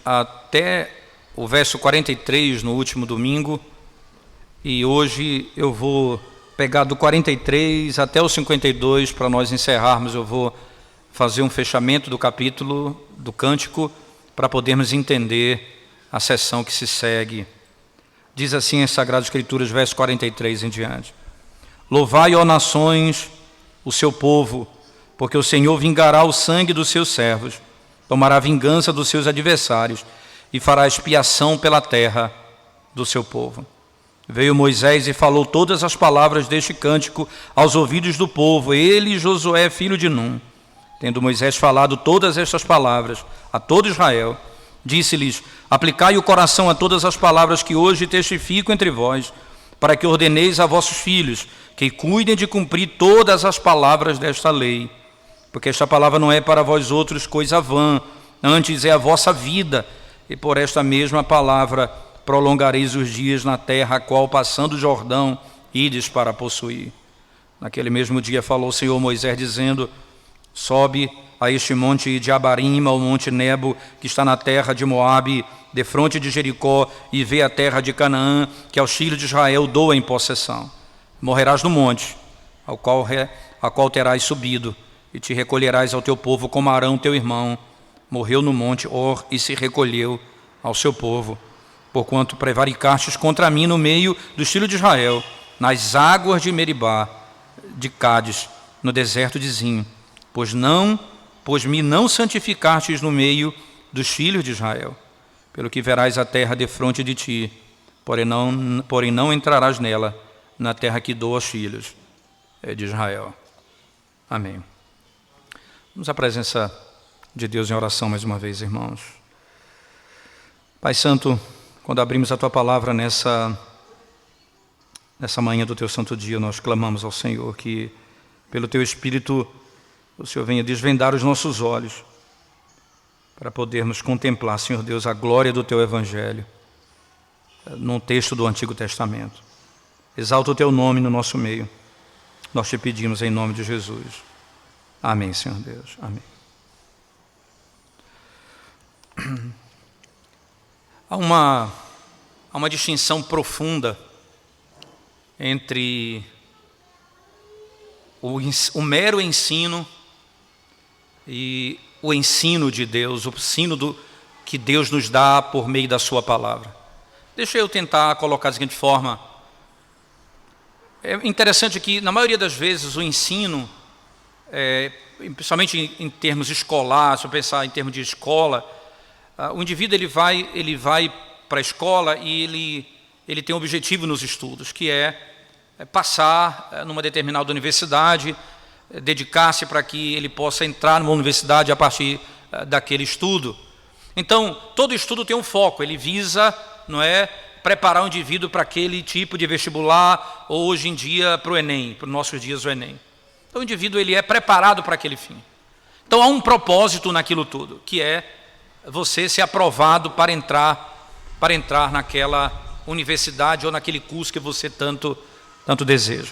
até o verso 43 no último domingo, e hoje eu vou pegar do 43 até o 52 para nós encerrarmos. Eu vou fazer um fechamento do capítulo do Cântico para podermos entender a sessão que se segue. Diz assim as Sagradas Escrituras, verso 43 em diante: Louvai, ó nações, o seu povo, porque o Senhor vingará o sangue dos seus servos, tomará vingança dos seus adversários e fará expiação pela terra do seu povo. Veio Moisés e falou todas as palavras deste cântico aos ouvidos do povo, ele e Josué, filho de Num. Tendo Moisés falado todas estas palavras a todo Israel, disse-lhes: aplicai o coração a todas as palavras que hoje testifico entre vós, para que ordeneis a vossos filhos que cuidem de cumprir todas as palavras desta lei. Porque esta palavra não é para vós outros coisa vã, antes é a vossa vida, e por esta mesma palavra prolongareis os dias na terra, a qual, passando o Jordão, ides para possuir. Naquele mesmo dia falou o Senhor Moisés, dizendo: sobe a este monte de Abarim, ao monte Nebo, que está na terra de Moabe, defronte de Jericó, e vê a terra de Canaã, que aos filhos de Israel doa em possessão. Morrerás no monte, a qual terás subido, e te recolherás ao teu povo como Arão teu irmão morreu no monte Hor e se recolheu ao seu povo. Porquanto prevaricastes contra mim no meio dos filhos de Israel, nas águas de Meribá, de Cádiz, no deserto de Zim, pois me não santificastes no meio dos filhos de Israel. Pelo que verás a terra defronte de ti, porém não entrarás nela, na terra que dou aos filhos de Israel. Amém. Vamos à presença de Deus em oração mais uma vez, irmãos. Pai Santo, quando abrimos a Tua palavra nessa manhã do Teu santo dia, nós clamamos ao Senhor que, pelo Teu Espírito, o Senhor venha desvendar os nossos olhos para podermos contemplar, Senhor Deus, a glória do Teu Evangelho num texto do Antigo Testamento. Exalta o Teu nome no nosso meio. Nós Te pedimos em nome de Jesus. Amém, Senhor Deus. Amém. Há uma distinção profunda entre o mero ensino e o ensino de Deus, o ensino que Deus nos dá por meio da sua palavra. Deixa eu tentar colocar da seguinte forma. É interessante que, na maioria das vezes, o ensino, principalmente em termos escolares, se eu pensar em termos de escola, o indivíduo ele vai para a escola e ele tem um objetivo nos estudos, que é passar numa determinada universidade, dedicar-se para que ele possa entrar numa universidade a partir daquele estudo. Então, todo estudo tem um foco, ele visa, não é, preparar o indivíduo para aquele tipo de vestibular, ou hoje em dia para o Enem, para os nossos dias o Enem. Então o indivíduo ele é preparado para aquele fim. Então há um propósito naquilo tudo, que é você ser aprovado para entrar naquela universidade ou naquele curso que você tanto deseja.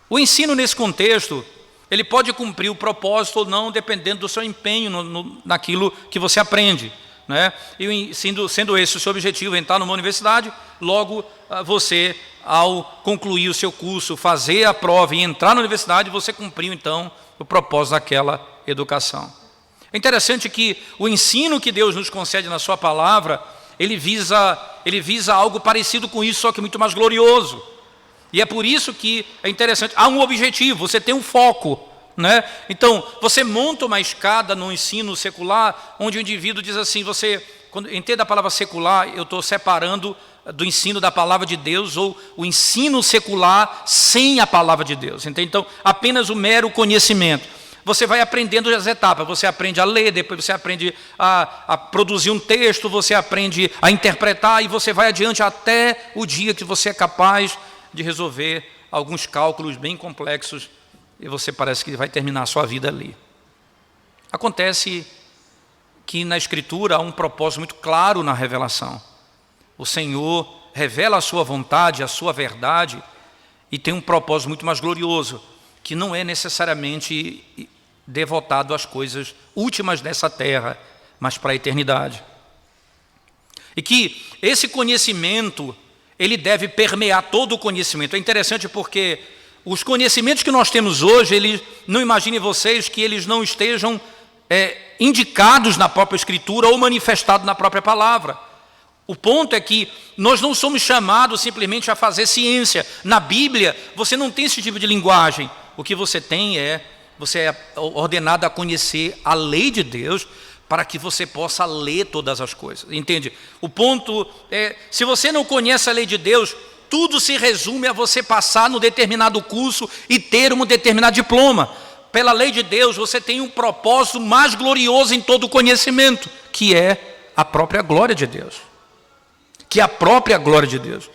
O ensino nesse contexto, ele pode cumprir o propósito ou não, dependendo do seu empenho naquilo que você aprende, né? E sendo esse o seu objetivo, entrar numa universidade, logo você, ao concluir o seu curso, fazer a prova e entrar na universidade, você cumpriu então o propósito daquela educação. É interessante que o ensino que Deus nos concede na sua palavra, ele visa algo parecido com isso, só que muito mais glorioso. E é por isso que é interessante, há um objetivo, você tem um foco, né? Então, você monta uma escada no ensino secular, onde o indivíduo diz assim, quando entenda a palavra secular, eu estou separando do ensino da palavra de Deus, ou o ensino secular sem a palavra de Deus. Então, apenas o mero conhecimento. Você vai aprendendo as etapas, você aprende a ler, depois você aprende a produzir um texto, você aprende a interpretar, e você vai adiante até o dia que você é capaz de resolver alguns cálculos bem complexos, e você parece que vai terminar a sua vida ali. Acontece que na Escritura há um propósito muito claro na revelação. O Senhor revela a sua vontade, a sua verdade, e tem um propósito muito mais glorioso, que não é necessariamente devotado às coisas últimas dessa terra, mas para a eternidade. E que esse conhecimento, ele deve permear todo o conhecimento. É interessante porque os conhecimentos que nós temos hoje, não imaginem vocês que eles não estejam indicados na própria Escritura ou manifestados na própria palavra. O ponto é que nós não somos chamados simplesmente a fazer ciência. Na Bíblia, você não tem esse tipo de linguagem. O que você tem você é ordenado a conhecer a lei de Deus para que você possa ler todas as coisas. Entende? O ponto é, se você não conhece a lei de Deus, tudo se resume a você passar no determinado curso e ter um determinado diploma. Pela lei de Deus, você tem um propósito mais glorioso em todo o conhecimento, que é a própria glória de Deus. Que é a própria glória de Deus.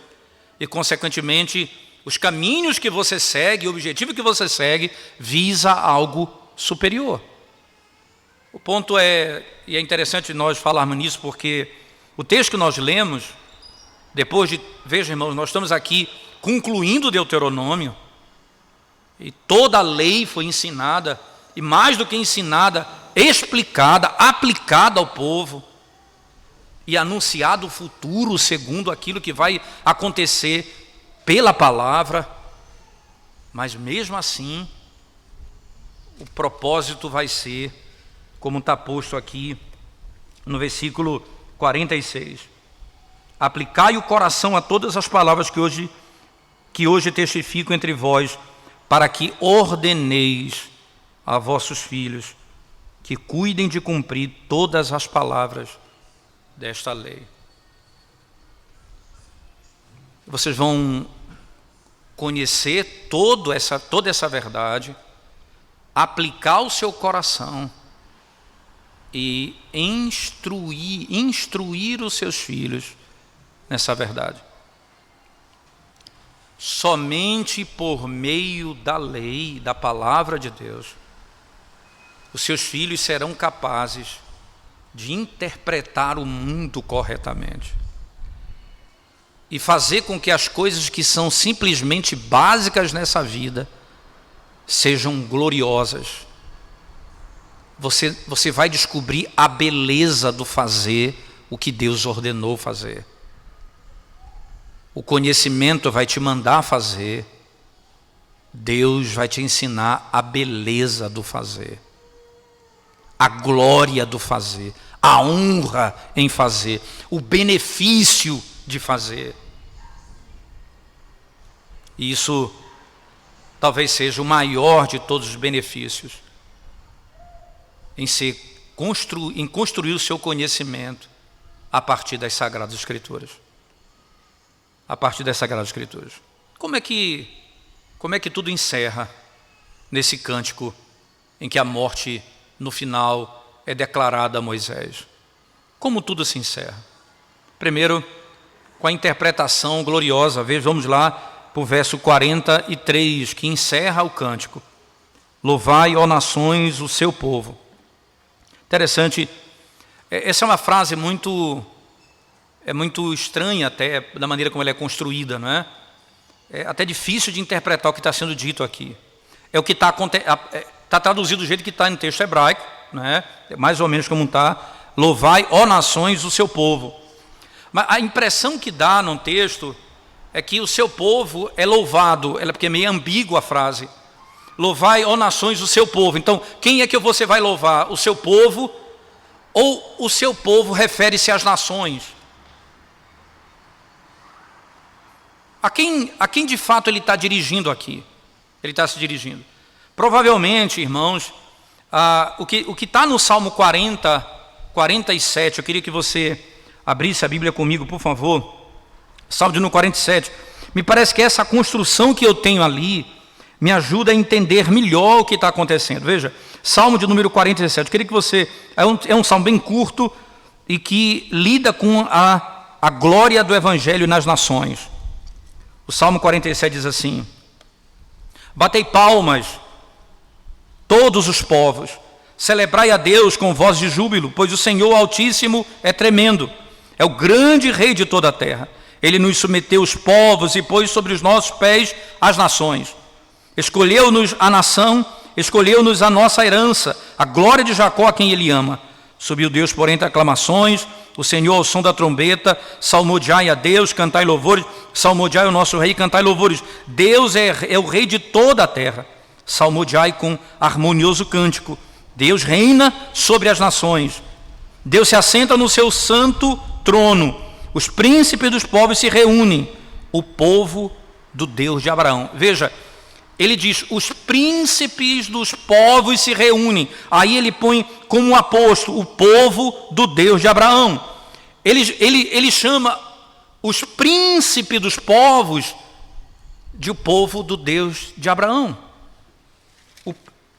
E, consequentemente, os caminhos que você segue, o objetivo que você segue, visa algo superior. O ponto é, e é interessante nós falarmos nisso, porque o texto que nós lemos, depois de, veja irmãos, nós estamos aqui concluindo o Deuteronômio, e toda a lei foi ensinada, e mais do que ensinada, explicada, aplicada ao povo, e anunciado o futuro segundo aquilo que vai acontecer pela palavra. Mas mesmo assim, o propósito vai ser, como está posto aqui no versículo 46. Aplicai o coração a todas as palavras que hoje testifico entre vós, para que ordeneis a vossos filhos que cuidem de cumprir todas as palavras desta lei. Vocês vão conhecer toda essa verdade, aplicar o seu coração e instruir os seus filhos nessa verdade. Somente por meio da lei, da palavra de Deus, os seus filhos serão capazes de interpretar o mundo corretamente e fazer com que as coisas que são simplesmente básicas nessa vida sejam gloriosas. Você vai descobrir a beleza do fazer o que Deus ordenou fazer. O conhecimento vai te mandar fazer, Deus vai te ensinar a beleza do fazer, a glória do fazer, a honra em fazer, o benefício de fazer. E isso talvez seja o maior de todos os benefícios, em construir o seu conhecimento a partir das Sagradas Escrituras. A partir das Sagradas Escrituras. Como é que tudo encerra nesse cântico em que a morte no final é declarada a Moisés? Como tudo se encerra? Primeiro, com a interpretação gloriosa. Vamos lá para o verso 43, que encerra o cântico. Louvai, ó nações, o seu povo. Interessante, essa é uma frase muito estranha até, da maneira como ela é construída, não é? É até difícil de interpretar o que está sendo dito aqui. É o que está traduzido do jeito que está no texto hebraico, não é? Mais ou menos como está. Louvai, ó nações, o seu povo. Mas a impressão que dá no texto é que o seu povo é louvado, porque é meio ambígua a frase. Louvai, ó nações, o seu povo. Então, quem é que você vai louvar? O seu povo? Ou o seu povo refere-se às nações? A quem de fato ele está dirigindo aqui? Ele está se dirigindo. Provavelmente, irmãos, o que está no Salmo 47, eu queria que você abrisse a Bíblia comigo, por favor. Salmo de número 47. Me parece que essa construção que eu tenho ali me ajuda a entender melhor o que está acontecendo. Veja, Salmo de número 47. Eu queria que você... É um salmo bem curto e que lida com a glória do Evangelho nas nações. O Salmo 47 diz assim: batei palmas, todos os povos, celebrai a Deus com voz de júbilo, pois o Senhor Altíssimo é tremendo, é o grande Rei de toda a terra. Ele nos submeteu os povos e pôs sobre os nossos pés as nações. Escolheu-nos a nação, escolheu-nos a nossa herança, a glória de Jacó a quem ele ama. Subiu Deus por entre aclamações, o Senhor ao som da trombeta, salmodiai a Deus, cantai louvores, salmodiai o nosso Rei, cantai louvores. Deus é o Rei de toda a terra, salmodiai com harmonioso cântico. Deus reina sobre as nações, Deus se assenta no seu santo trono, os príncipes dos povos se reúnem, o povo do Deus de Abraão. Veja, ele diz, os príncipes dos povos se reúnem. Aí ele põe como aposto, o povo do Deus de Abraão. Ele chama os príncipes dos povos de o povo do Deus de Abraão.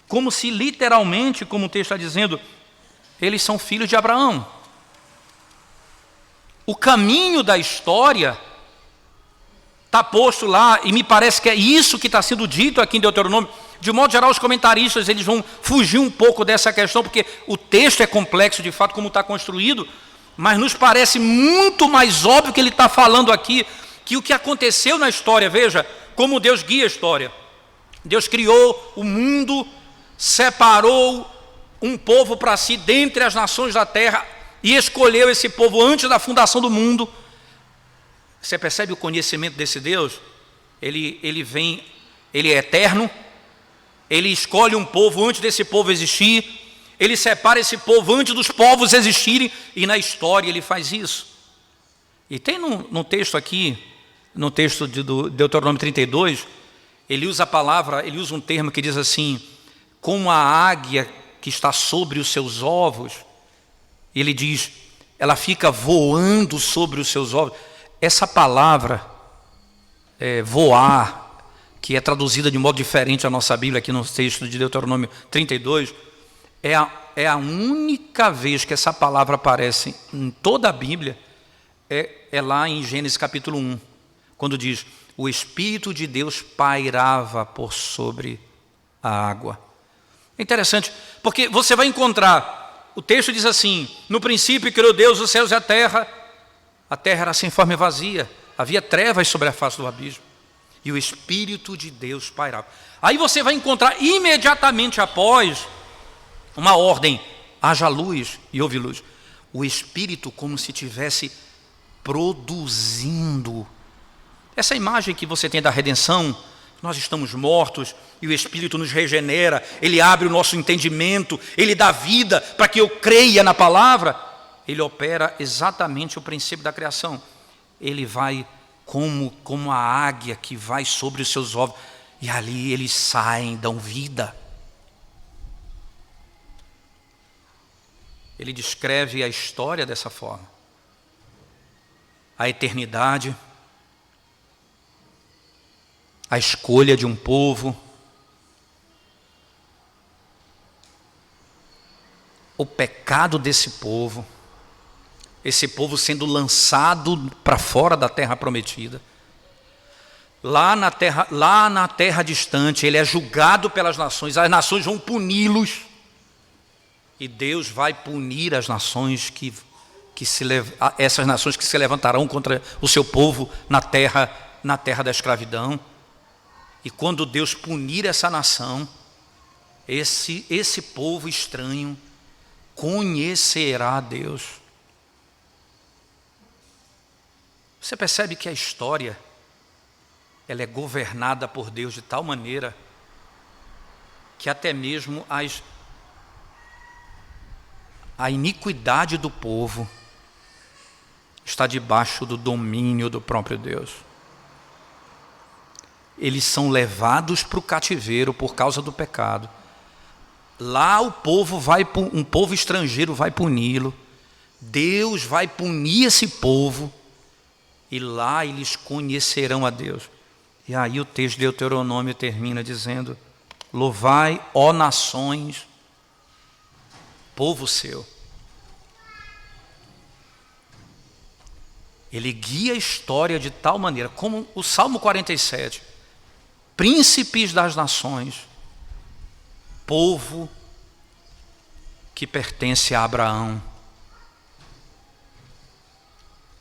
Como se literalmente, como o texto está dizendo, eles são filhos de Abraão. O caminho da história está posto lá, e me parece que é isso que está sendo dito aqui em Deuteronômio. De modo geral, os comentaristas eles vão fugir um pouco dessa questão, porque o texto é complexo de fato, como está construído, mas nos parece muito mais óbvio que ele está falando aqui, que o que aconteceu na história, veja, como Deus guia a história. Deus criou o mundo, separou um povo para si dentre as nações da terra, e escolheu esse povo antes da fundação do mundo. Você percebe o conhecimento desse Deus? Ele é eterno, ele escolhe um povo antes desse povo existir, ele separa esse povo antes dos povos existirem, e na história ele faz isso. E tem no texto aqui, no texto do Deuteronômio 32, ele usa um termo que diz assim, como a águia que está sobre os seus ovos, ele diz, ela fica voando sobre os seus ovos. Essa palavra, voar, que é traduzida de modo diferente a nossa Bíblia, aqui no texto de Deuteronômio 32, é a única vez que essa palavra aparece em toda a Bíblia, é lá em Gênesis capítulo 1, quando diz, o Espírito de Deus pairava por sobre a água. É interessante, porque você vai encontrar, o texto diz assim, no princípio criou Deus os céus e a terra era sem forma e vazia, havia trevas sobre a face do abismo, e o Espírito de Deus pairava. Aí você vai encontrar imediatamente após uma ordem, haja luz e houve luz. O Espírito como se estivesse produzindo. Essa imagem que você tem da redenção, nós estamos mortos e o Espírito nos regenera, ele abre o nosso entendimento, ele dá vida para que eu creia na palavra. Ele opera exatamente o princípio da criação. Ele vai como a águia que vai sobre os seus ovos, e ali eles saem, dão vida. Ele descreve a história dessa forma. A eternidade, a escolha de um povo, o pecado desse povo, esse povo sendo lançado para fora da terra prometida, lá na terra distante, ele é julgado pelas nações, as nações vão puni-los, e Deus vai punir as nações essas nações que se levantarão contra o seu povo na terra da escravidão. E quando Deus punir essa nação, esse povo estranho conhecerá a Deus. Você percebe que a história, ela é governada por Deus de tal maneira que até mesmo a iniquidade do povo está debaixo do domínio do próprio Deus. Eles são levados para o cativeiro por causa do pecado. Lá um povo estrangeiro vai puni-lo. Deus vai punir esse povo. E lá eles conhecerão a Deus. E aí o texto de Deuteronômio termina dizendo, louvai, ó nações, povo seu. Ele guia a história de tal maneira, como o Salmo 47, príncipes das nações, povo que pertence a Abraão,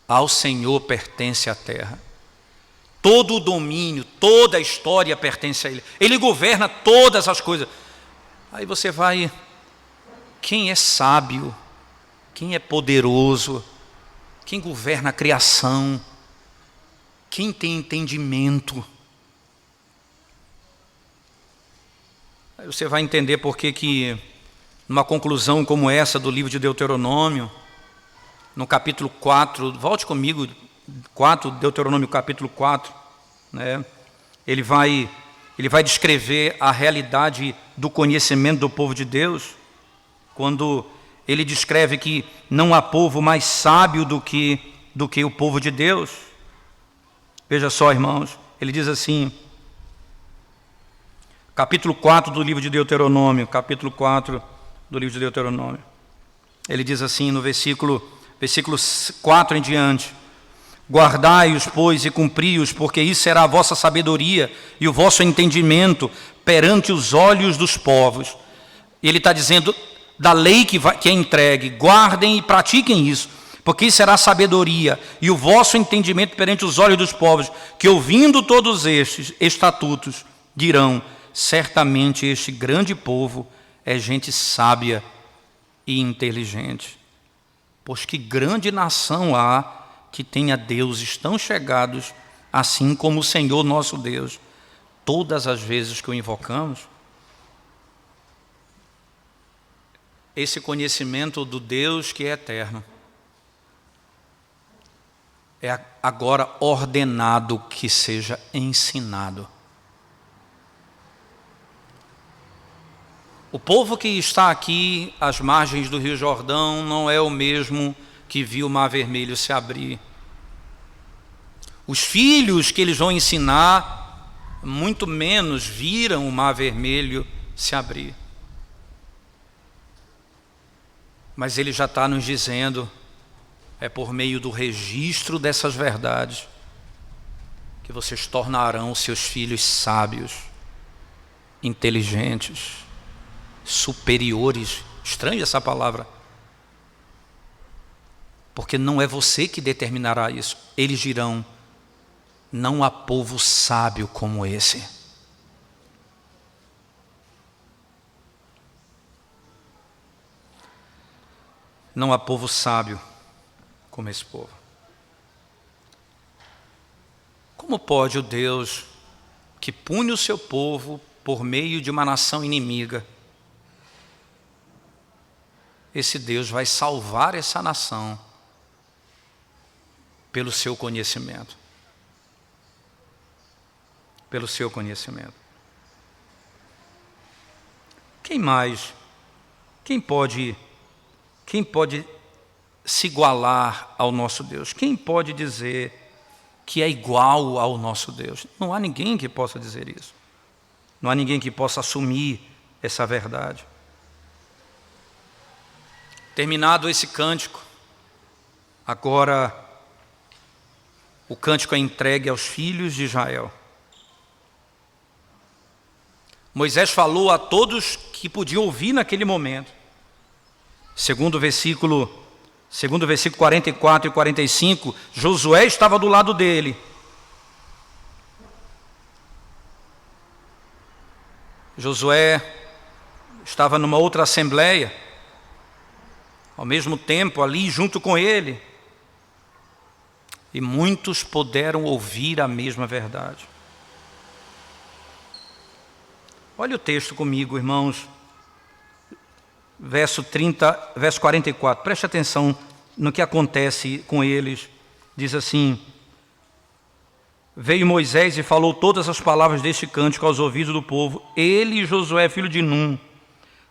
ao Senhor pertence a terra, todo o domínio, toda a história pertence a Ele, Ele governa todas as coisas. Aí você vai, quem é sábio quem é poderoso, quem governa a criação, quem tem entendimento. Aí você vai entender por que numa conclusão como essa do livro de Deuteronômio, no capítulo 4, volte comigo, 4, Deuteronômio capítulo 4, né? Ele vai descrever a realidade do conhecimento do povo de Deus, quando ele descreve que não há povo mais sábio do que o povo de Deus. Veja só, irmãos, ele diz assim, capítulo 4 do livro de Deuteronômio, capítulo 4 do livro de Deuteronômio. Ele diz assim no versículo 4 em diante: guardai-os, pois, e cumpri-os, porque isso será a vossa sabedoria e o vosso entendimento perante os olhos dos povos. E ele está dizendo da lei que é entregue, guardem e pratiquem isso, porque isso será a sabedoria e o vosso entendimento perante os olhos dos povos, que ouvindo todos estes estatutos dirão: certamente este grande povo é gente sábia e inteligente. Pois que grande nação há que tenha deuses tão chegados assim como o Senhor nosso Deus, todas as vezes que o invocamos. Esse conhecimento do Deus que é eterno é agora ordenado que seja ensinado. O povo que está aqui às margens do Rio Jordão não é o mesmo que viu o Mar Vermelho se abrir. Os filhos que eles vão ensinar, muito menos viram o Mar Vermelho se abrir. Mas ele já está nos dizendo, é por meio do registro dessas verdades que vocês tornarão seus filhos sábios, inteligentes, superiores. Estranha essa palavra. Porque não é você que determinará isso. Eles dirão: não há povo sábio como esse. Não há povo sábio como esse povo. Como pode o Deus que pune o seu povo por meio de uma nação inimiga, esse Deus vai salvar essa nação pelo seu conhecimento? Pelo seu conhecimento. Quem mais? Quem pode se igualar ao nosso Deus? Quem pode dizer que é igual ao nosso Deus? Não há ninguém que possa dizer isso. Não há ninguém que possa assumir essa verdade. Terminado esse cântico, agora o cântico é entregue aos filhos de Israel. Moisés falou a todos que podiam ouvir naquele momento. Segundo o versículo 44 e 45, Josué estava do lado dele. Josué estava numa outra assembleia, ao mesmo tempo ali junto com ele. E muitos puderam ouvir a mesma verdade. Olha o texto comigo, irmãos. Verso 44, preste atenção no que acontece com eles. Diz assim: veio Moisés e falou todas as palavras deste cântico aos ouvidos do povo, ele e Josué, filho de Num,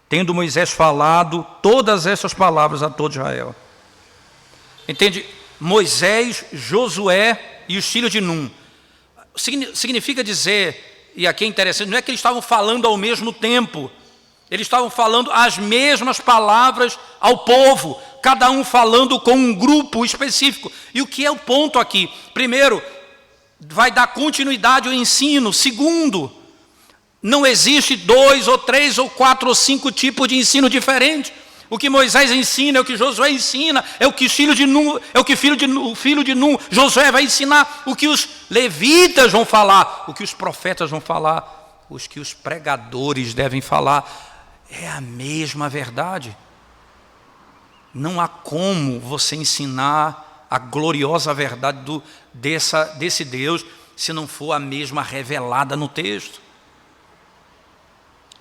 tendo Moisés falado todas essas palavras a todo Israel. Entende? Moisés, Josué e os filhos de Num. Significa dizer, e aqui é interessante, não é que eles estavam falando ao mesmo tempo. Eles estavam falando as mesmas palavras ao povo, cada um falando com um grupo específico. E o que é o ponto aqui? Primeiro, vai dar continuidade ao ensino. Segundo, não existe 2 ou 3 ou 4 ou 5 tipos de ensino diferentes. O que Moisés ensina, é o que Josué ensina, é o que o filho de Num, Josué vai ensinar, o que os levitas vão falar, o que os profetas vão falar, os que os pregadores devem falar. É a mesma verdade. Não há como você ensinar a gloriosa verdade desse Deus se não for a mesma revelada no texto.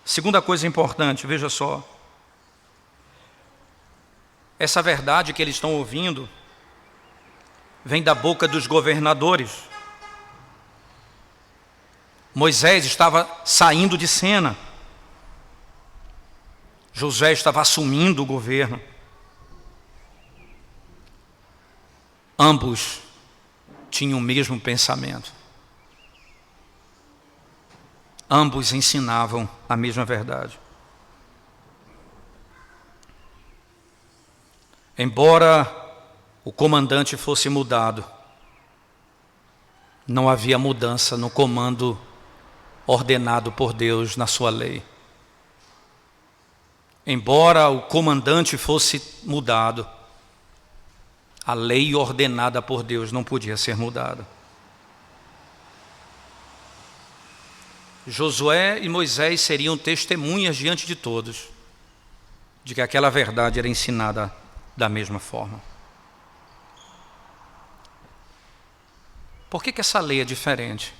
Segunda coisa importante, veja só. Essa verdade que eles estão ouvindo vem da boca dos governadores. Moisés estava saindo de cena. Josué estava assumindo o governo. Ambos tinham o mesmo pensamento. Ambos ensinavam a mesma verdade. Embora o comandante fosse mudado, não havia mudança no comando ordenado por Deus na sua lei. Embora o comandante fosse mudado, a lei ordenada por Deus não podia ser mudada. Josué e Moisés seriam testemunhas diante de todos de que aquela verdade era ensinada da mesma forma. Por que essa lei é diferente?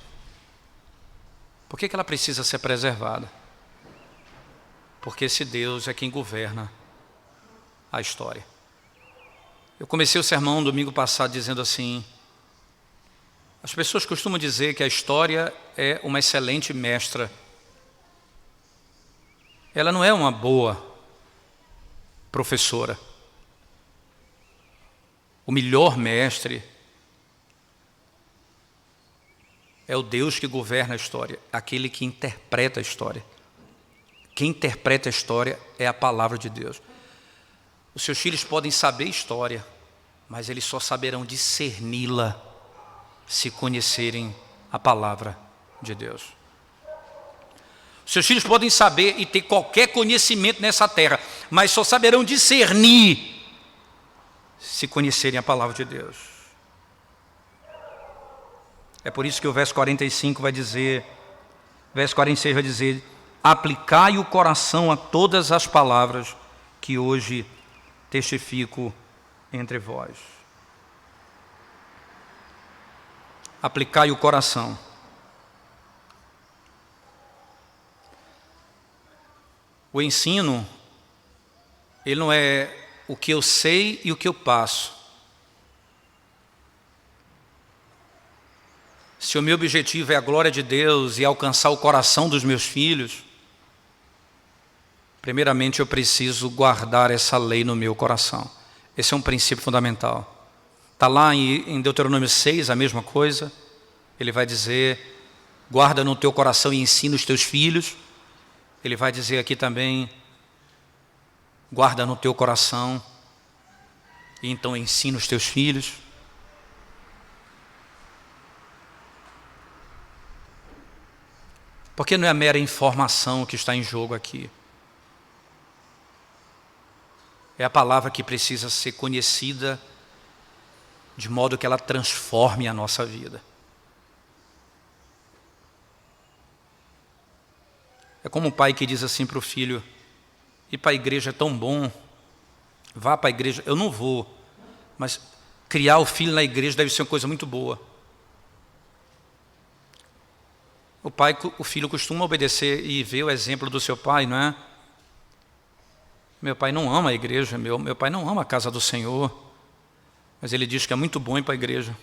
Por que ela precisa ser preservada? Porque esse Deus é quem governa a história. Eu comecei o sermão domingo passado dizendo assim: as pessoas costumam dizer que a história é uma excelente mestra. Ela não é uma boa professora. O melhor mestre é o Deus que governa a história, aquele que interpreta a história. Quem interpreta a história é a palavra de Deus. Os seus filhos podem saber história, mas eles só saberão discerni-la se conhecerem a palavra de Deus. Os seus filhos podem saber e ter qualquer conhecimento nessa terra, mas só saberão discernir se conhecerem a palavra de Deus. É por isso que o verso 45 vai dizer, verso 46 vai dizer: aplicai o coração a todas as palavras que hoje testifico entre vós. Aplicai o coração. O ensino, ele não é o que eu sei e o que eu passo. Se o meu objetivo é a glória de Deus e alcançar o coração dos meus filhos, primeiramente eu preciso guardar essa lei no meu coração. Esse é um princípio fundamental. Está lá em Deuteronômio 6 a mesma coisa. Ele vai dizer: guarda no teu coração e ensina os teus filhos. Ele vai dizer aqui também: guarda no teu coração e então ensina os teus filhos. Porque não é a mera informação que está em jogo aqui. É a palavra que precisa ser conhecida de modo que ela transforme a nossa vida. É como um pai que diz assim para o filho: ir para a igreja é tão bom, vá para a igreja. Eu não vou, mas criar o filho na igreja deve ser uma coisa muito boa. O filho costuma obedecer e ver o exemplo do seu pai, não é? Meu pai não ama a igreja, meu pai não ama a casa do Senhor, mas ele diz que é muito bom ir para a igreja.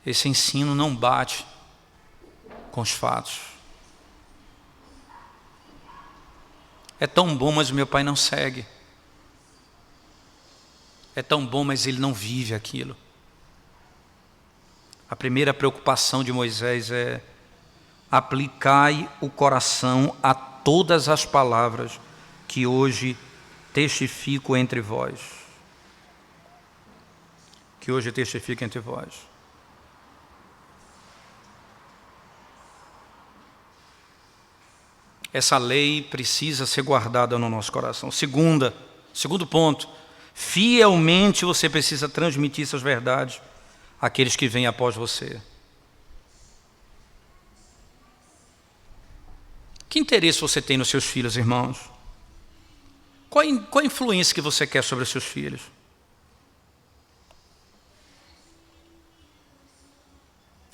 Esse ensino não bate com os fatos. É tão bom, mas o meu pai não segue. É tão bom, mas ele não vive aquilo. A primeira preocupação de Moisés é: aplicai o coração a todas as palavras que hoje testifico entre vós. Que hoje testifico entre vós. Essa lei precisa ser guardada no nosso coração. Segundo ponto, fielmente você precisa transmitir essas verdades àqueles que vêm após você. Que interesse você tem nos seus filhos, irmãos? Qual a influência que você quer sobre os seus filhos?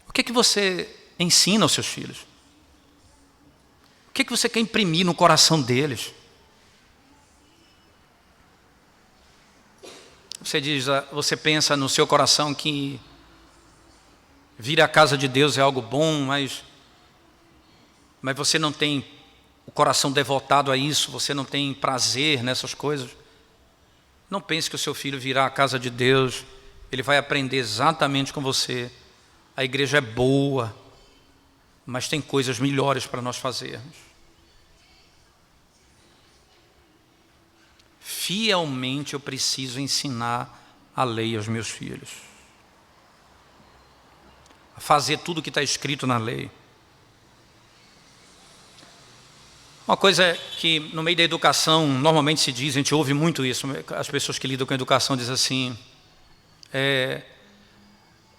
O que você ensina aos seus filhos? O que você quer imprimir no coração deles? Você pensa no seu coração que vir à casa de Deus é algo bom, mas você não tem o coração devotado a isso, você não tem prazer nessas coisas. Não pense que o seu filho virá à casa de Deus, ele vai aprender exatamente com você. A igreja é boa, mas tem coisas melhores para nós fazermos. Fielmente eu preciso ensinar a lei aos meus filhos. A fazer tudo o que está escrito na lei. Uma coisa que no meio da educação normalmente se diz, a gente ouve muito isso, as pessoas que lidam com a educação dizem assim,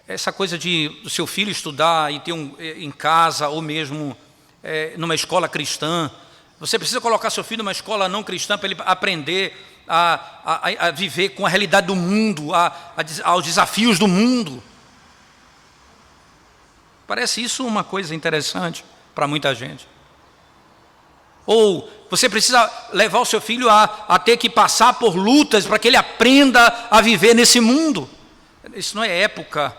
essa coisa do seu filho estudar e ter em casa ou mesmo numa escola cristã, você precisa colocar seu filho numa escola não cristã para ele aprender a viver com a realidade do mundo, aos desafios do mundo. Parece isso uma coisa interessante para muita gente. Ou você precisa levar o seu filho a ter que passar por lutas para que ele aprenda a viver nesse mundo. Isso não é época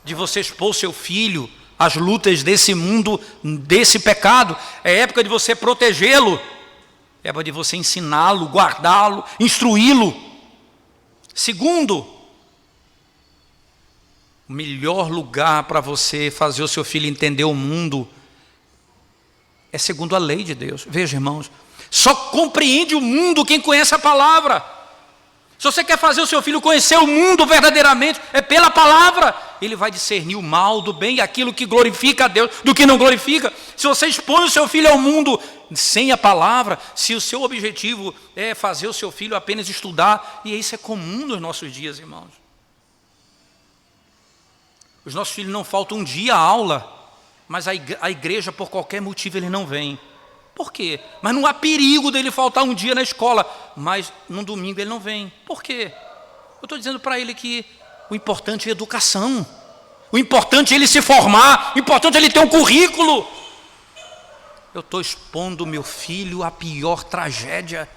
de você expor seu filho às lutas desse mundo, desse pecado. É época de você protegê-lo. É época de você ensiná-lo, guardá-lo, instruí-lo. Segundo, o melhor lugar para você fazer o seu filho entender o mundo é segundo a lei de Deus. Veja, irmãos, só compreende o mundo quem conhece a palavra. Se você quer fazer o seu filho conhecer o mundo verdadeiramente, é pela palavra. Ele vai discernir o mal do bem, aquilo que glorifica a Deus do que não glorifica. Se você expõe o seu filho ao mundo sem a palavra, se o seu objetivo é fazer o seu filho apenas estudar, e isso é comum nos nossos dias, irmãos. Os nossos filhos não faltam um dia à aula, mas a igreja, por qualquer motivo, ele não vem. Por quê? Mas não há perigo dele faltar um dia na escola, mas no domingo ele não vem. Por quê? Eu estou dizendo para ele que o importante é a educação. O importante é ele se formar. O importante é ele ter um currículo. Eu estou expondo meu filho à pior tragédia.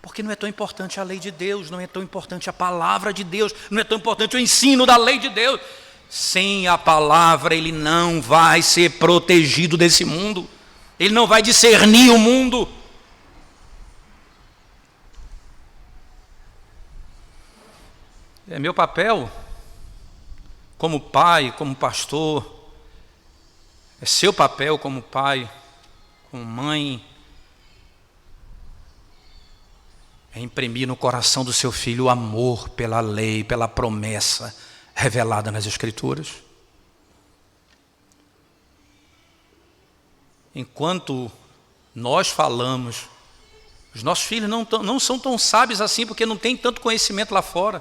Porque não é tão importante a lei de Deus, não é tão importante a palavra de Deus, não é tão importante o ensino da lei de Deus. Sem a palavra ele não vai ser protegido desse mundo. Ele não vai discernir o mundo. É meu papel, como pai, como pastor, é seu papel como pai, como mãe, é imprimir no coração do seu filho o amor pela lei, pela promessa revelada nas Escrituras. Enquanto nós falamos, os nossos filhos não são tão sábios assim, porque não tem tanto conhecimento lá fora.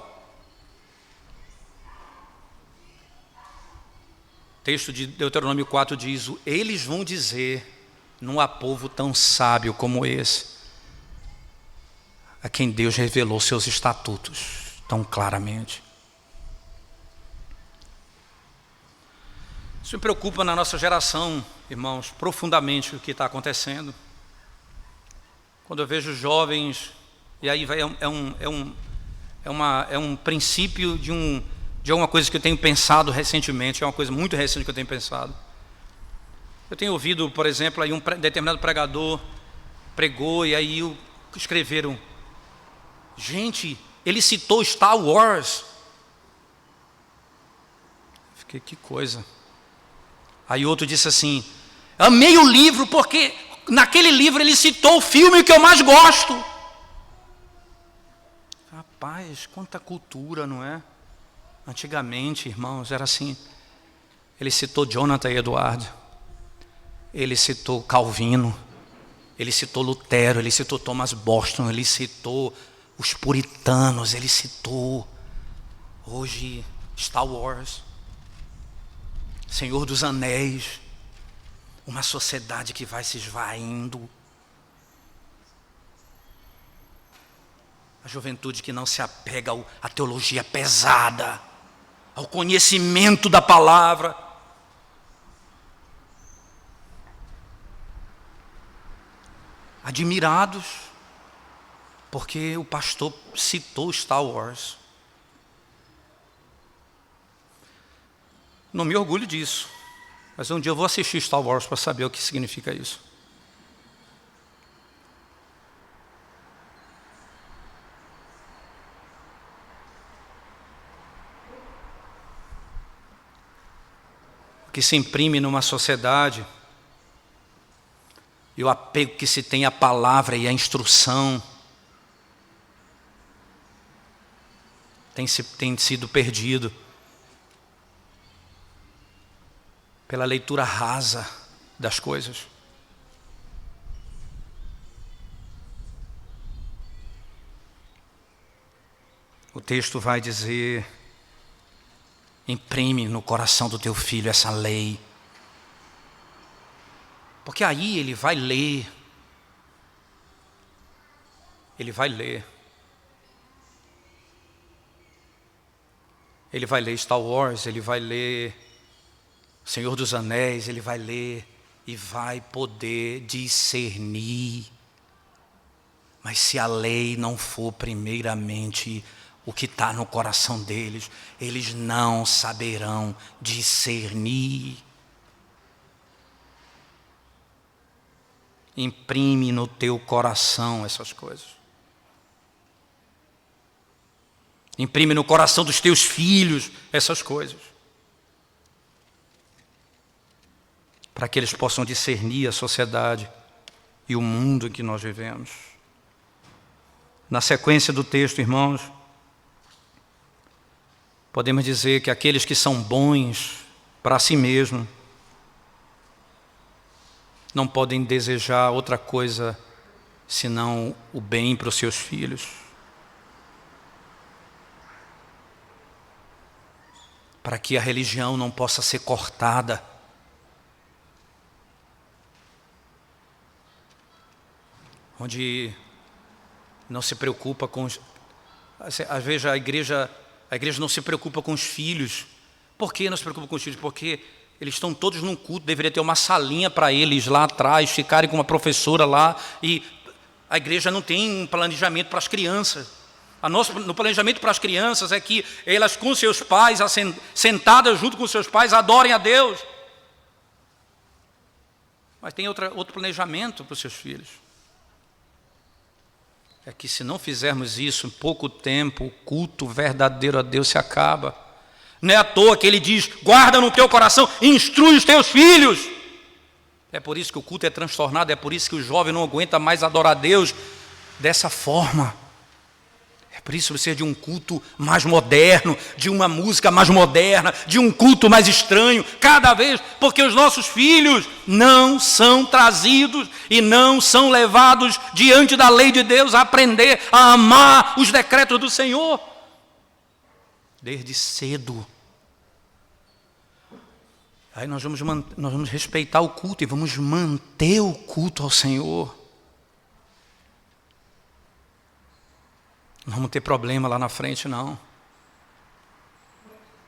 O texto de Deuteronômio 4 diz, eles vão dizer, não há povo tão sábio como esse, a quem Deus revelou seus estatutos tão claramente. Isso me preocupa na nossa geração, irmãos, profundamente o que está acontecendo. Quando eu vejo jovens, e aí é um princípio de alguma coisa que eu tenho pensado recentemente, é uma coisa muito recente que eu tenho pensado. Eu tenho ouvido, por exemplo, aí um determinado pregador pregou e aí escreveram, gente, ele citou Star Wars. Fiquei, que coisa. Aí outro disse assim, amei o livro porque naquele livro ele citou o filme que eu mais gosto. Rapaz, quanta cultura, não é? Antigamente, irmãos, era assim. Ele citou Jonathan Edwards, ele citou Calvino, ele citou Lutero, ele citou Thomas Boston, ele citou os puritanos, ele citou hoje Star Wars, Senhor dos Anéis, uma sociedade que vai se esvaindo. A juventude que não se apega à teologia pesada, ao conhecimento da palavra. Admirados, porque o pastor citou Star Wars. Não me orgulho disso, mas um dia eu vou assistir Star Wars para saber o que significa isso. O que se imprime numa sociedade e o apego que se tem à palavra e à instrução tem sido perdido pela leitura rasa das coisas. O texto vai dizer: imprime no coração do teu filho essa lei. Porque aí ele vai ler. Ele vai ler. Ele vai ler Star Wars, ele vai ler Senhor dos Anéis, ele vai ler e vai poder discernir. Mas se a lei não for primeiramente o que está no coração deles, eles não saberão discernir. Imprime no teu coração essas coisas. Imprime no coração dos teus filhos essas coisas. Para que eles possam discernir a sociedade e o mundo em que nós vivemos. Na sequência do texto, irmãos, podemos dizer que aqueles que são bons para si mesmos não podem desejar outra coisa senão o bem para os seus filhos. Para que a religião não possa ser cortada. Onde não se preocupa com os... Às vezes a igreja não se preocupa com os filhos. Por que não se preocupa com os filhos? Porque eles estão todos num culto, deveria ter uma salinha para eles lá atrás, ficarem com uma professora lá, e a igreja não tem um planejamento para as crianças. No planejamento para as crianças é que elas com seus pais, sentadas junto com seus pais, adorem a Deus. Mas tem outro planejamento para os seus filhos. É que se não fizermos isso, em pouco tempo, o culto verdadeiro a Deus se acaba. Não é à toa que ele diz: guarda no teu coração, instrui os teus filhos. É por isso que o culto é transtornado, é por isso que o jovem não aguenta mais adorar a Deus dessa forma. É por isso precisa de um culto mais moderno, de uma música mais moderna, de um culto mais estranho, cada vez, porque os nossos filhos não são trazidos e não são levados diante da lei de Deus a aprender a amar os decretos do Senhor. Desde cedo. Aí nós vamos respeitar o culto e vamos manter o culto ao Senhor. Não vamos ter problema lá na frente, não.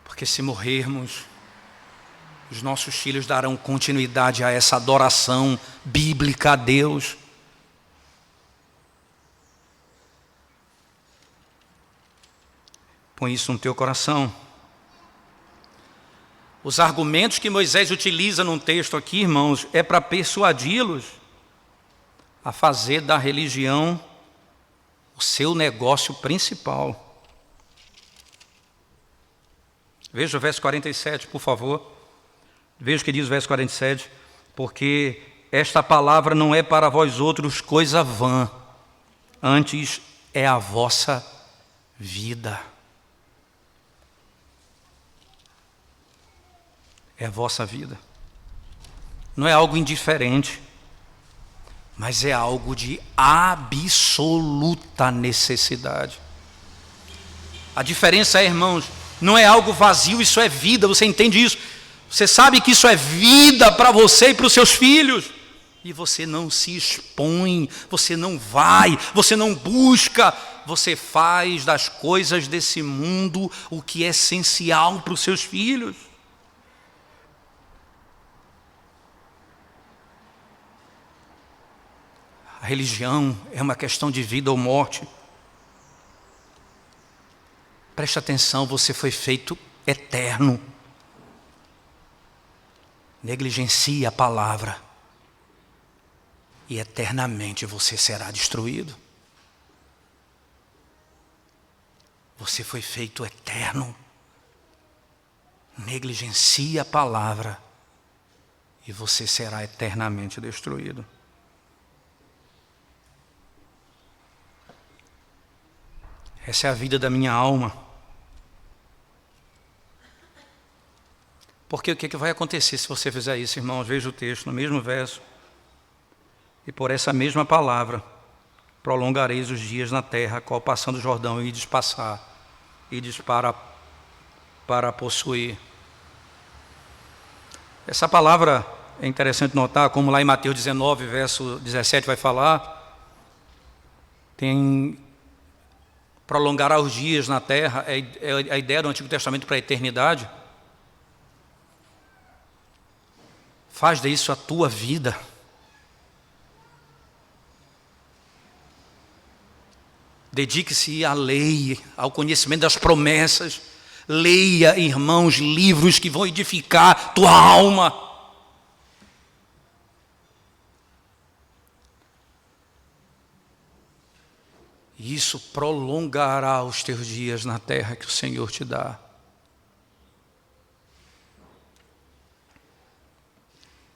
Porque se morrermos, os nossos filhos darão continuidade a essa adoração bíblica a Deus. Põe isso no teu coração. Os argumentos que Moisés utiliza num texto aqui, irmãos, é para persuadi-los a fazer da religião o seu negócio principal. Veja o verso 47, por favor. Veja o que diz o verso 47. Porque esta palavra não é para vós outros coisa vã, antes é a vossa vida. É a vossa vida. Não é algo indiferente, mas é algo de absoluta necessidade. A diferença é, irmãos, não é algo vazio, isso é vida, você entende isso? Você sabe que isso é vida para você e para os seus filhos. E você não se expõe, você não vai, você não busca, você faz das coisas desse mundo o que é essencial para os seus filhos. A religião é uma questão de vida ou morte. Preste atenção, você foi feito eterno. Negligencie a palavra e eternamente você será destruído. Você foi feito eterno. Negligencie a palavra e você será eternamente destruído. Essa é a vida da minha alma. Porque o que vai acontecer se você fizer isso, irmãos? Veja o texto, no mesmo verso. E por essa mesma palavra, prolongareis os dias na terra, qual passando o Jordão, ides passar, ides para possuir. Essa palavra é interessante notar, como lá em Mateus 19, verso 17 vai falar, tem prolongará os dias na terra, é a ideia do Antigo Testamento para a eternidade. Faz disso a tua vida. Dedique-se à lei, ao conhecimento das promessas. Leia, irmãos, livros que vão edificar tua alma. E isso prolongará os teus dias na terra que o Senhor te dá.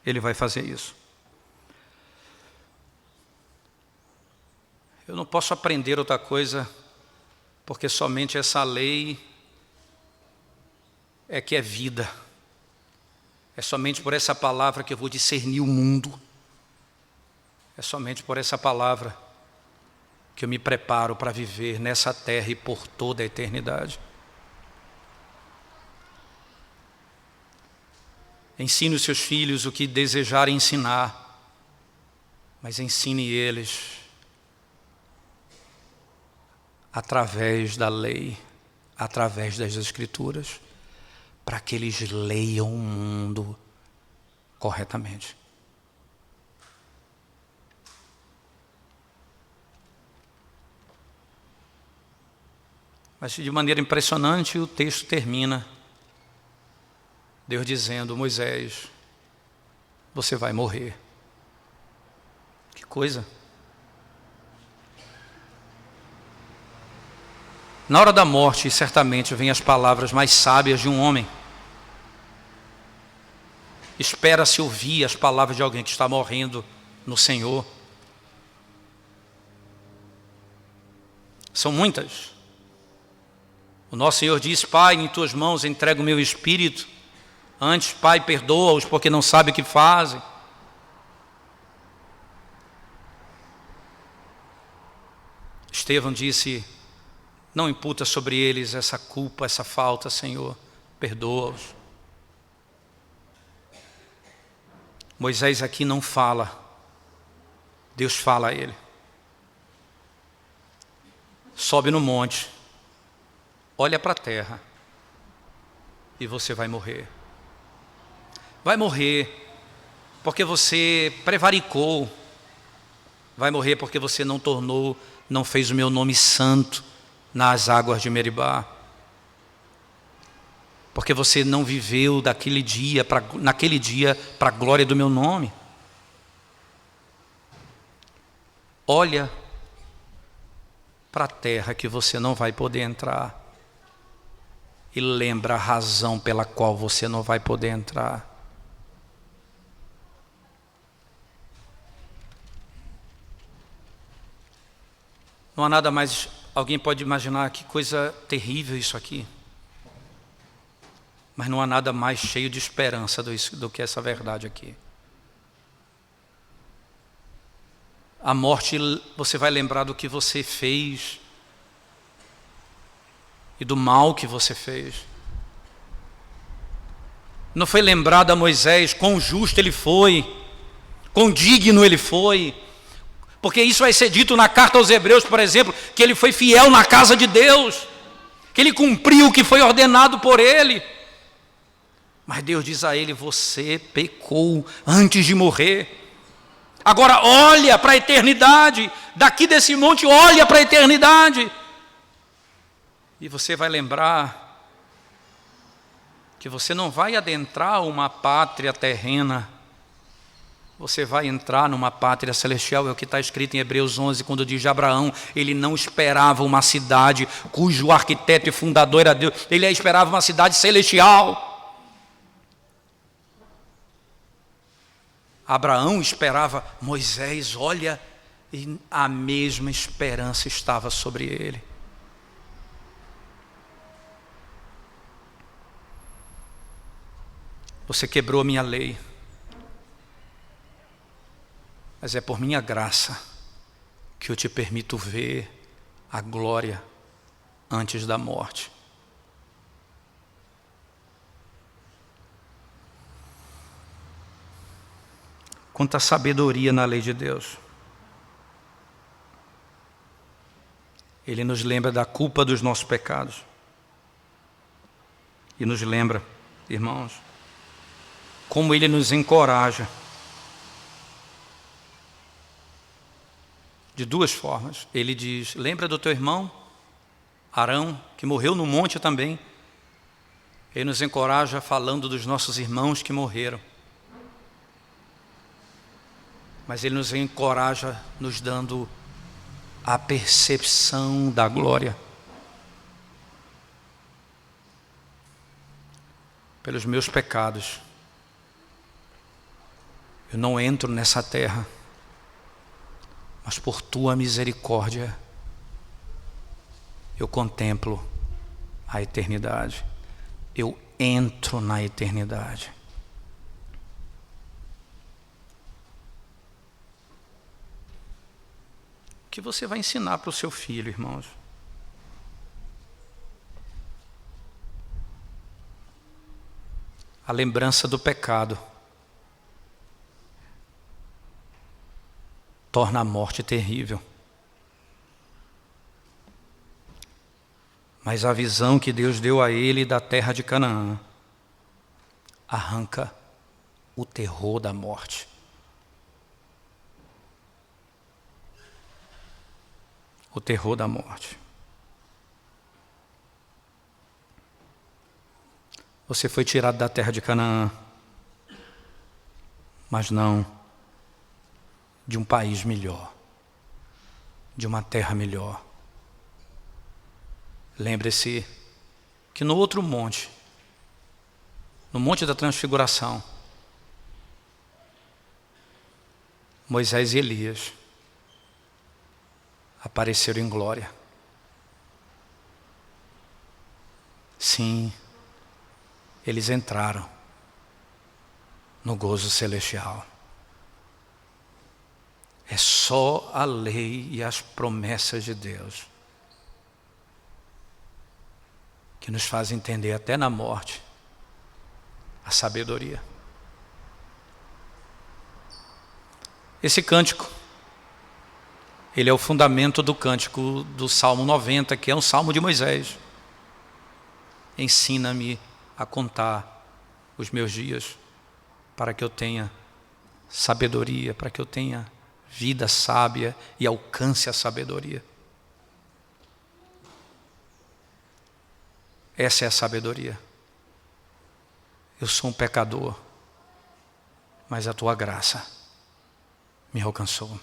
Ele vai fazer isso. Eu não posso aprender outra coisa, porque somente essa lei é que é vida. É somente por essa palavra que eu vou discernir o mundo. É somente por essa palavra que eu me preparo para viver nessa terra e por toda a eternidade. Ensine os seus filhos o que desejarem ensinar, mas ensine eles através da lei, através das Escrituras, para que eles leiam o mundo corretamente. Mas de maneira impressionante o texto termina, Deus dizendo: Moisés, você vai morrer. Que coisa! Na hora da morte, certamente, vêm as palavras mais sábias de um homem. Espera-se ouvir as palavras de alguém que está morrendo no Senhor. São muitas. O nosso Senhor diz: Pai, em tuas mãos entrego o meu espírito. Antes, Pai, perdoa-os porque não sabem o que fazem. Estevão disse: não imputa sobre eles essa culpa, essa falta, Senhor, perdoa-os. Moisés aqui não fala, Deus fala a ele. Sobe no monte, olha para a terra e você vai morrer. Vai morrer porque você prevaricou. Vai morrer porque você não fez o meu nome santo nas águas de Meribá. Porque você não viveu naquele dia para a glória do meu nome. Olha para a terra que você não vai poder entrar. E lembra a razão pela qual você não vai poder entrar. Não há nada mais. Alguém pode imaginar que coisa terrível isso aqui. Mas não há nada mais cheio de esperança do que essa verdade aqui. A morte, você vai lembrar do que você fez e do mal que você fez. Não foi lembrado a Moisés quão justo ele foi, quão digno ele foi. Porque isso vai ser dito na carta aos Hebreus, por exemplo, que ele foi fiel na casa de Deus, que ele cumpriu o que foi ordenado por ele. Mas Deus diz a ele: você pecou antes de morrer. Agora olha para a eternidade, daqui desse monte olha para a eternidade. E você vai lembrar que você não vai adentrar uma pátria terrena, você vai entrar numa pátria celestial. É o que está escrito em Hebreus 11, quando diz de Abraão: ele não esperava uma cidade cujo arquiteto e fundador era Deus, ele esperava uma cidade celestial. Abraão esperava Moisés, olha, e a mesma esperança estava sobre ele. Você quebrou a minha lei, mas é por minha graça que eu te permito ver a glória antes da morte. Quanta sabedoria na lei de Deus. Ele nos lembra da culpa dos nossos pecados. E nos lembra, irmãos, como Ele nos encoraja. De duas formas. Ele diz: lembra do teu irmão Arão, que morreu no monte também. Ele nos encoraja falando dos nossos irmãos que morreram. Mas Ele nos encoraja nos dando a percepção da glória. Pelos meus pecados, eu não entro nessa terra, mas por tua misericórdia, eu contemplo a eternidade. Eu entro na eternidade. O que você vai ensinar para o seu filho, irmãos? A lembrança do pecado torna a morte terrível. Mas a visão que Deus deu a ele da terra de Canaã arranca o terror da morte. O terror da morte. Você foi tirado da terra de Canaã, mas não de um país melhor, de uma terra melhor. Lembre-se que no outro monte, no Monte da Transfiguração, Moisés e Elias apareceram em glória. Sim, eles entraram no gozo celestial. É só a lei e as promessas de Deus que nos fazem entender até na morte a sabedoria. Esse cântico, ele é o fundamento do cântico do Salmo 90, que é um salmo de Moisés. Ensina-me a contar os meus dias, para que eu tenha sabedoria, para que eu tenha vida sábia e alcance a sabedoria. Essa é a sabedoria. Eu sou um pecador, mas a tua graça me alcançou.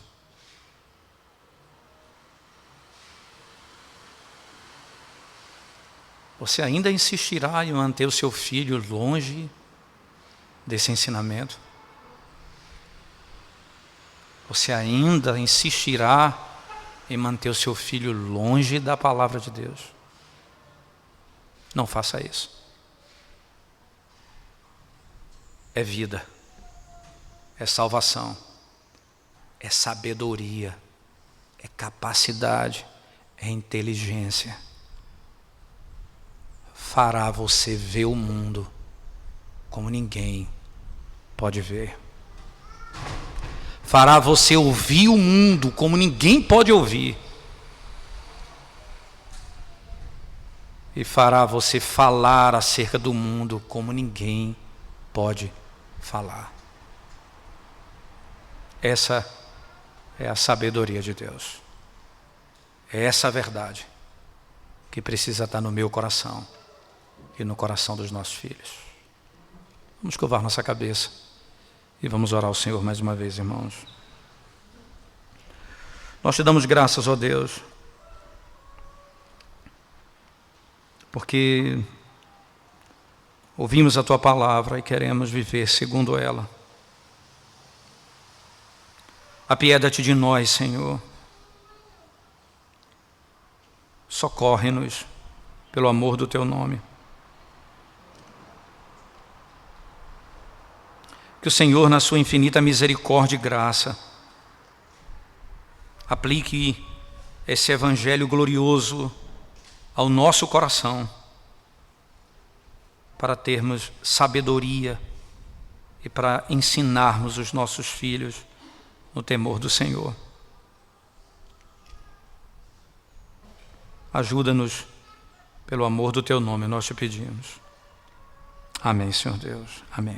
Você ainda insistirá em manter o seu filho longe desse ensinamento? Você ainda insistirá em manter o seu filho longe da palavra de Deus? Não faça isso. É vida, é salvação, é sabedoria, é capacidade, é inteligência. Fará você ver o mundo como ninguém pode ver. fará você ouvir o mundo como ninguém pode ouvir, e fará você falar acerca do mundo como ninguém pode falar. Essa é a sabedoria de Deus. É essa a verdade que precisa estar no meu coração e no coração dos nossos filhos. Vamos curvar nossa cabeça e vamos orar ao Senhor mais uma vez, irmãos. Nós te damos graças, ó Deus, porque ouvimos a Tua palavra e queremos viver segundo ela. Apieda-te de nós, Senhor. Socorre-nos pelo amor do Teu nome. Que o Senhor, na sua infinita misericórdia e graça, aplique esse evangelho glorioso ao nosso coração, para termos sabedoria e para ensinarmos os nossos filhos no temor do Senhor. Ajuda-nos pelo amor do Teu nome, nós te pedimos. Amém, Senhor Deus. Amém.